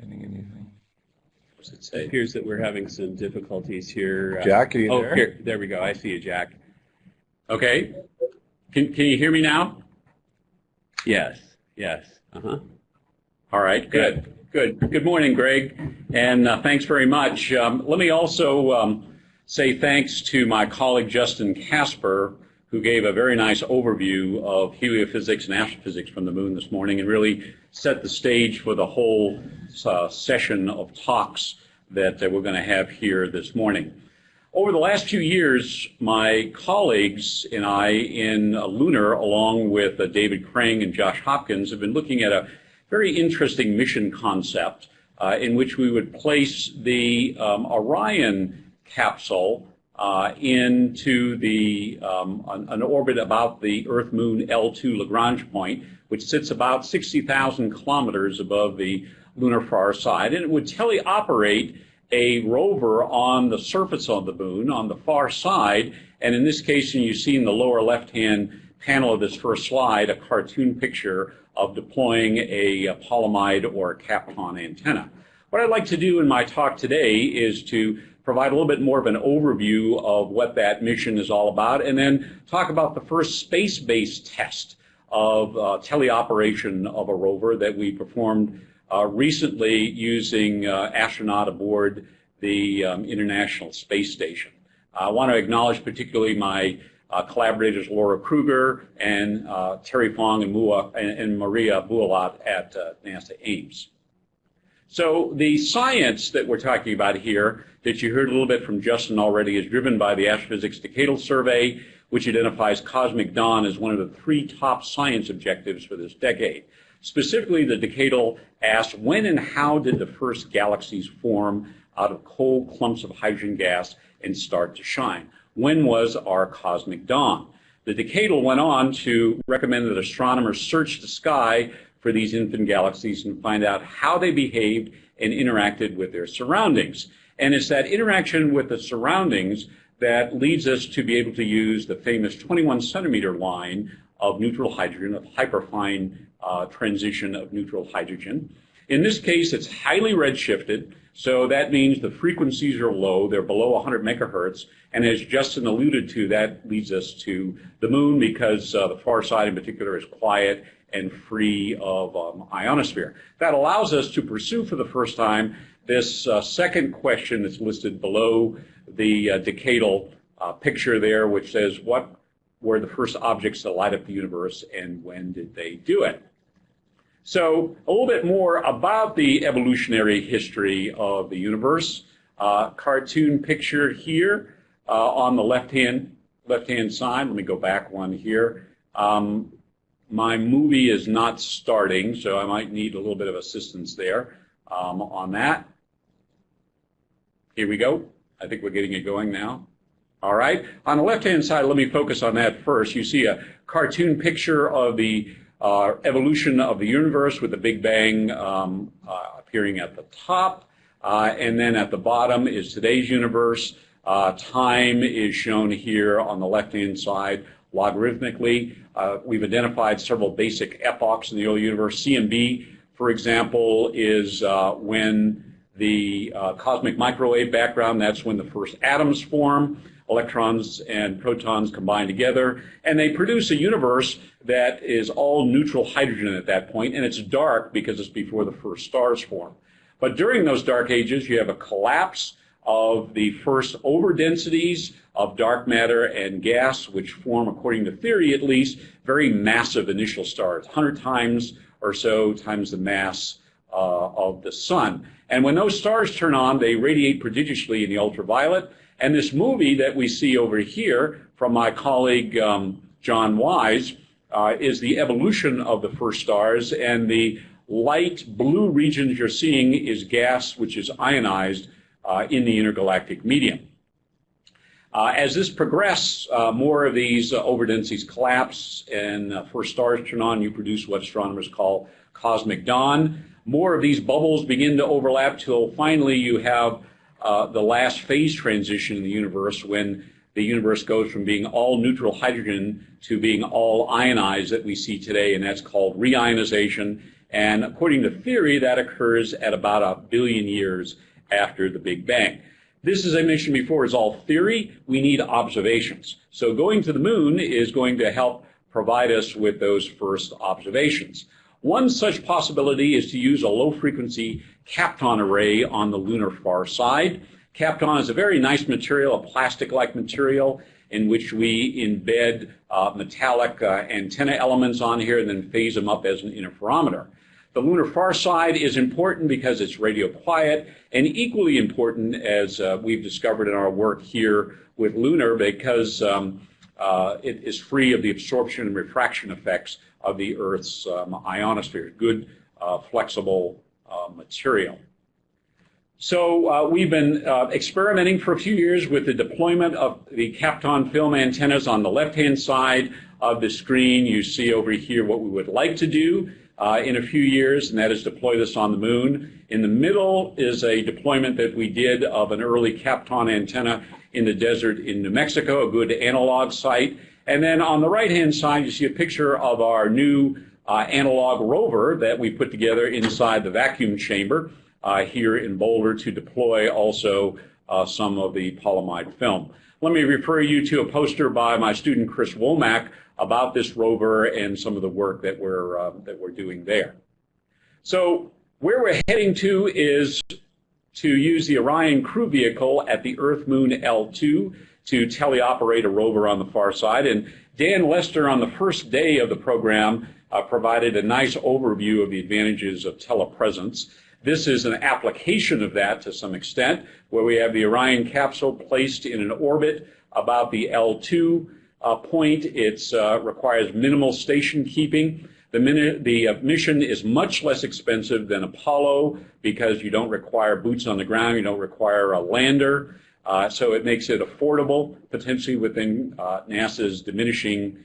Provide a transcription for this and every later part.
Getting anything? It appears that we're having some difficulties here. Jack, are you there? Here, there we go. I see you, Jack. Okay. Can you hear me now? Yes. Yes. All right. Good. Good. Good morning, Greg, and thanks very much. Let me also say thanks to my colleague Justin Casper, who gave a very nice overview of heliophysics and astrophysics from the moon this morning and really set the stage for the whole session of talks that we're going to have here this morning. Over the last few years, my colleagues and I in Lunar, along with David Crane and Josh Hopkins, have been looking at a very interesting mission concept in which we would place the Orion capsule into the an orbit about the Earth-Moon L2 Lagrange point, which sits about 60,000 kilometers above the lunar far side, and it would teleoperate a rover on the surface of the moon on the far side. And in this case, and you see in the lower left-hand panel of this first slide, a cartoon picture of deploying a polyimide or a Kapton antenna. What I'd like to do in my talk today is to provide a little bit more of an overview of what that mission is all about, and then talk about the first space-based test of teleoperation of a rover that we performed recently using astronaut aboard the International Space Station. I want to acknowledge particularly my collaborators Laura Kruger and Terry Fong and Maria Bualat at NASA Ames. So the science that we're talking about here, that you heard a little bit from Justin already, is driven by the Astrophysics Decadal Survey, which identifies cosmic dawn as one of the 3 top science objectives for this decade. Specifically, the Decadal asked, when and how did the first galaxies form out of cold clumps of hydrogen gas and start to shine? When was our cosmic dawn? The Decadal went on to recommend that astronomers search the sky for these infant galaxies and find out how they behaved and interacted with their surroundings. And it's that interaction with the surroundings that leads us to be able to use the famous 21 centimeter line of neutral hydrogen, of hyperfine transition of neutral hydrogen. In this case, it's highly redshifted, so that means the frequencies are low. They're below 100 megahertz, and as Justin alluded to, that leads us to the moon because the far side in particular is quiet and free of ionosphere. That allows us to pursue for the first time this second question that's listed below the decadal picture there, which says, what were the first objects to light up the universe and when did they do it? So a little bit more about the evolutionary history of the universe. Cartoon picture here on the left-hand side. Let me go back one here. My movie is not starting, so I might need a little bit of assistance there on that. Here we go. I think we're getting it going now. All right. On the left-hand side, let me focus on that first. You see a cartoon picture of the evolution of the universe with the Big Bang appearing at the top. And then at the bottom is today's universe. Time is shown here on the left-hand side logarithmically. We've identified several basic epochs in the early universe. CMB, for example, is when the cosmic microwave background, that's when the first atoms form. Electrons and protons combine together, and they produce a universe that is all neutral hydrogen at that point, and it's dark because it's before the first stars form. But during those dark ages, you have a collapse of the first overdensities of dark matter and gas, which form, according to theory at least, very massive initial stars, 100 times or so times the mass of the sun. And when those stars turn on, they radiate prodigiously in the ultraviolet. And this movie that we see over here from my colleague John Wise is the evolution of the first stars, and the light blue regions you're seeing is gas which is ionized in the intergalactic medium. As this progresses, more of these overdensities collapse and first stars turn on. You produce what astronomers call cosmic dawn. More of these bubbles begin to overlap till finally you have the last phase transition in the universe, when the universe goes from being all neutral hydrogen to being all ionized that we see today, and that's called reionization. And according to theory, that occurs at about 1 billion years after the Big Bang. This, as I mentioned before, is all theory. We need observations. So going to the moon is going to help provide us with those first observations. One such possibility is to use a low-frequency Kapton array on the lunar far side. Kapton is a very nice material, a plastic-like material, in which we embed metallic antenna elements on here and then phase them up as an interferometer. The lunar far side is important because it's radio quiet, and equally important, as we've discovered in our work here with Lunar, because it is free of the absorption and refraction effects of the Earth's ionosphere. Good, flexible material. So we've been experimenting for a few years with the deployment of the Kapton film antennas. On the left-hand side of the screen, you see over here what we would like to do in a few years, and that is deploy this on the moon. In the middle is a deployment that we did of an early Kapton antenna in the desert in New Mexico, a good analog site. And then on the right-hand side, you see a picture of our new analog rover that we put together inside the vacuum chamber here in Boulder to deploy also some of the polyimide film. Let me refer you to a poster by my student Chris Womack about this rover and some of the work that we're doing there. So where we're heading to is to use the Orion crew vehicle at the Earth-Moon L2 to teleoperate a rover on the far side. And Dan Lester, on the first day of the program, provided a nice overview of the advantages of telepresence. This is an application of that to some extent, where we have the Orion capsule placed in an orbit about the L2 point. It requires minimal station keeping. The mission is much less expensive than Apollo because you don't require boots on the ground, you don't require a lander, so it makes it affordable, potentially within NASA's diminishing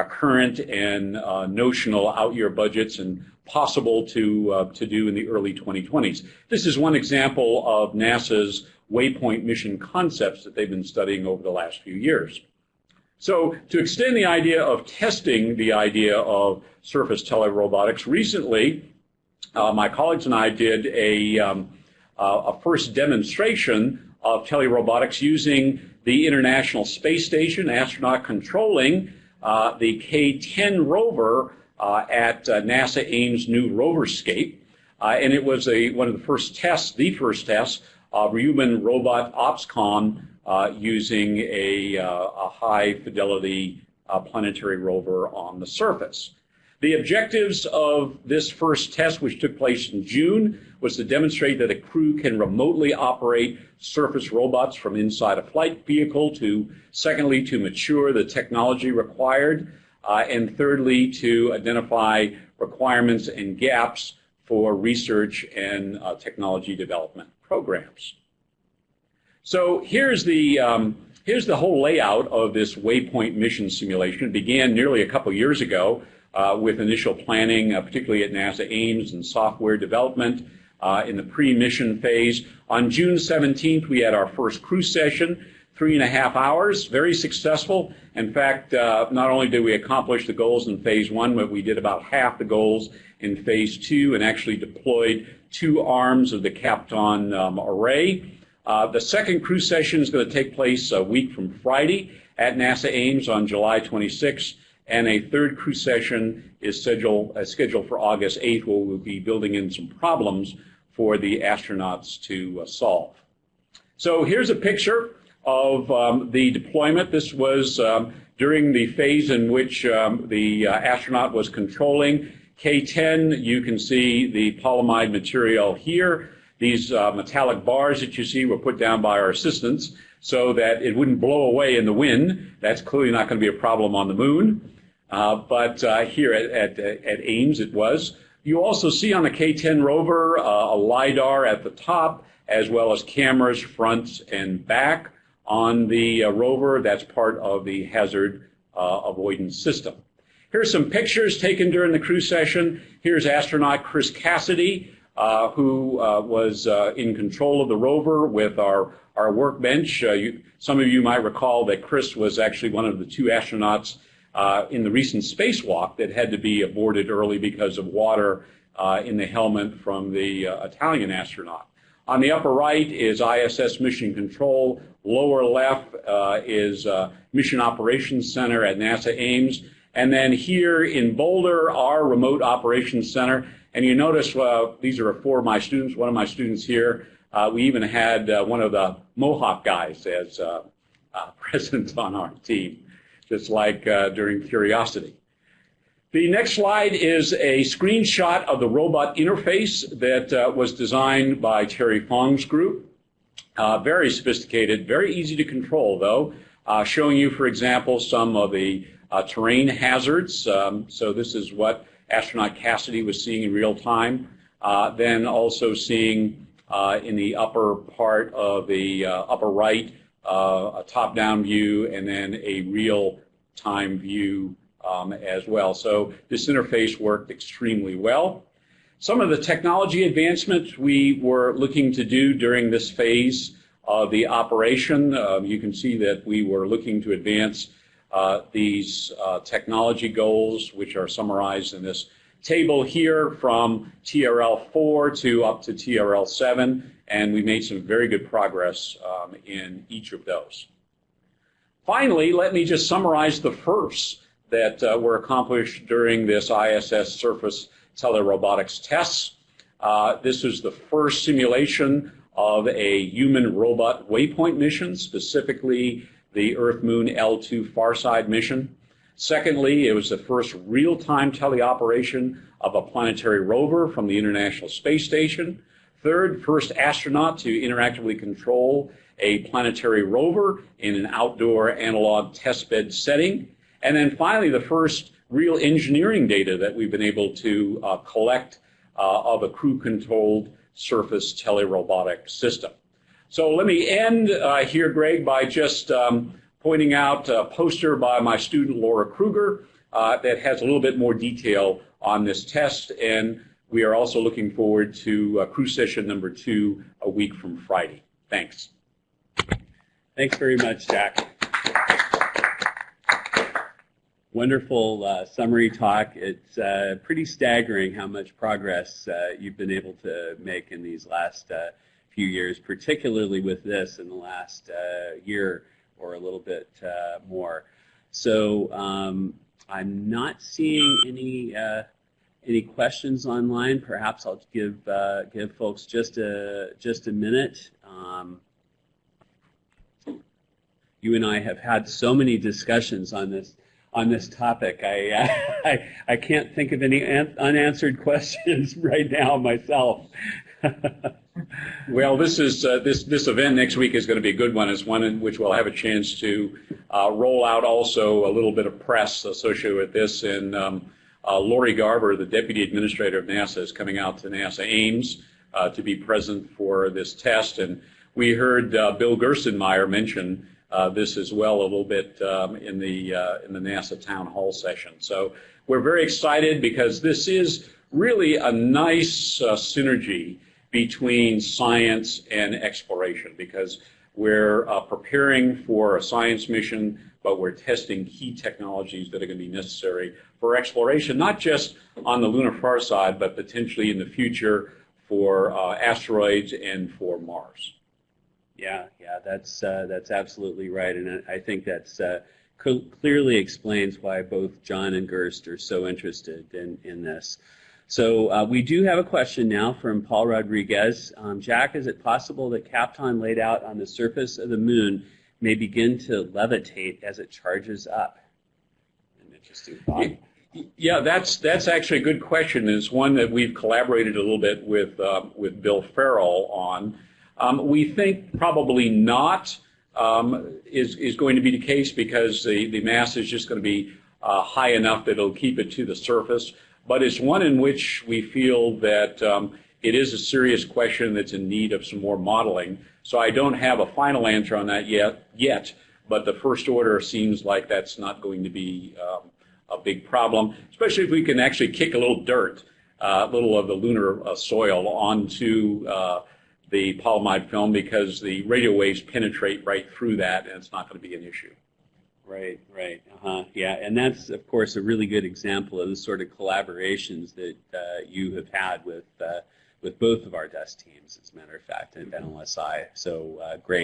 current and notional out-year budgets, and possible to do in the early 2020s. This is one example of NASA's Waypoint mission concepts that they've been studying over the last few years. So to extend the idea of testing the idea of surface telerobotics, recently my colleagues and I did a first demonstration of telerobotics using the International Space Station, astronaut controlling the K-10 rover at NASA Ames' new Roverscape. And it was one of the first tests of human robot OpsCom using a high-fidelity planetary rover on the surface. The objectives of this first test, which took place in June, was to demonstrate that a crew can remotely operate surface robots from inside a flight vehicle, secondly, to mature the technology required, and thirdly, to identify requirements and gaps for research and technology development programs. So here's the whole layout of this Waypoint mission simulation. It began nearly a couple years ago with initial planning, particularly at NASA Ames, and software development in the pre-mission phase. On June 17th, we had our first crew session, 3.5 hours, very successful. In fact, not only did we accomplish the goals in phase 1, but we did about half the goals in phase 2 and actually deployed 2 arms of the Kapton array. The second crew session is going to take place a week from Friday at NASA Ames on July 26th, and a third crew session is scheduled for August 8th, where we'll be building in some problems for the astronauts to solve. So here's a picture of the deployment. This was during the phase in which the astronaut was controlling K-10. You can see the polyimide material here. These metallic bars that you see were put down by our assistants so that it wouldn't blow away in the wind. That's clearly not going to be a problem on the moon. But here at Ames it was. You also see on the K-10 rover a LiDAR at the top, as well as cameras front and back on the rover. That's part of the hazard avoidance system. Here's some pictures taken during the crew session. Here's astronaut Chris Cassidy, who was in control of the rover with our workbench. Some of you might recall that Chris was actually one of the 2 astronauts in the recent spacewalk that had to be aborted early because of water in the helmet from the Italian astronaut. On the upper right is ISS Mission Control. Lower left is Mission Operations Center at NASA Ames. And then here in Boulder, our Remote Operations Center. And you notice these are four of my students, one of my students here. We even had one of the Mohawk guys as present on our team, just like during Curiosity. The next slide is a screenshot of the robot interface that was designed by Terry Fong's group. Very sophisticated, very easy to control, though, showing you, for example, some of the terrain hazards. So this is what astronaut Cassidy was seeing in real time. Then also seeing in the upper part of the upper right a top-down view and then a real-time view as well. So this interface worked extremely well. Some of the technology advancements we were looking to do during this phase of the operation, you can see that we were looking to advance these technology goals, which are summarized in this table here, from TRL-4 to up to TRL-7, and we made some very good progress in each of those. Finally, let me just summarize the firsts that were accomplished during this ISS surface telerobotics tests. This was the first simulation of a human-robot Waypoint mission, specifically the Earth-Moon L2 Farside mission. Secondly, it was the first real-time teleoperation of a planetary rover from the International Space Station. Third, first astronaut to interactively control a planetary rover in an outdoor analog testbed setting. And then finally, the first real engineering data that we've been able to collect of a crew-controlled surface telerobotic system. So let me end here, Greg, by just pointing out a poster by my student Laura Kruger that has a little bit more detail on this test, and we are also looking forward to crew session number 2 a week from Friday. Thanks. Thanks very much, Jack. Wonderful summary talk. It's pretty staggering how much progress you've been able to make in these last few years, particularly with this in the last year or a little bit more. So I'm not seeing any questions online. Perhaps I'll give folks just a minute. You and I have had so many discussions on this topic. I can't think of any unanswered questions right now myself. Well, this event next week is going to be a good one. It's one in which we'll have a chance to roll out also a little bit of press associated with this. And Lori Garber, the Deputy Administrator of NASA, is coming out to NASA Ames to be present for this test. And we heard Bill Gerstenmaier mention this as well a little bit in the NASA Town Hall session. So we're very excited because this is really a nice synergy between science and exploration, because we're preparing for a science mission, but we're testing key technologies that are going to be necessary for exploration, not just on the lunar far side, but potentially in the future for asteroids and for Mars. Yeah, that's absolutely right, and I think that's clearly explains why both John and Gerst are so interested in this. So we do have a question now from Paul Rodriguez. Jack, is it possible that Kapton laid out on the surface of the moon may begin to levitate as it charges up? An interesting thought. Yeah, that's actually a good question. It's one that we've collaborated a little bit with Bill Farrell on. We think probably not is going to be the case, because the mass is just going to be high enough that it'll keep it to the surface. But it's one in which we feel that it is a serious question that's in need of some more modeling. So I don't have a final answer on that yet, but the first order seems like that's not going to be a big problem, especially if we can actually kick a little dirt, a little of the lunar soil onto the polyimide film, because the radio waves penetrate right through that, and it's not going to be an issue. Right, right. Yeah, and that's, of course, a really good example of the sort of collaborations that you have had with both of our desk teams, as a matter of fact, and NLSI. So great.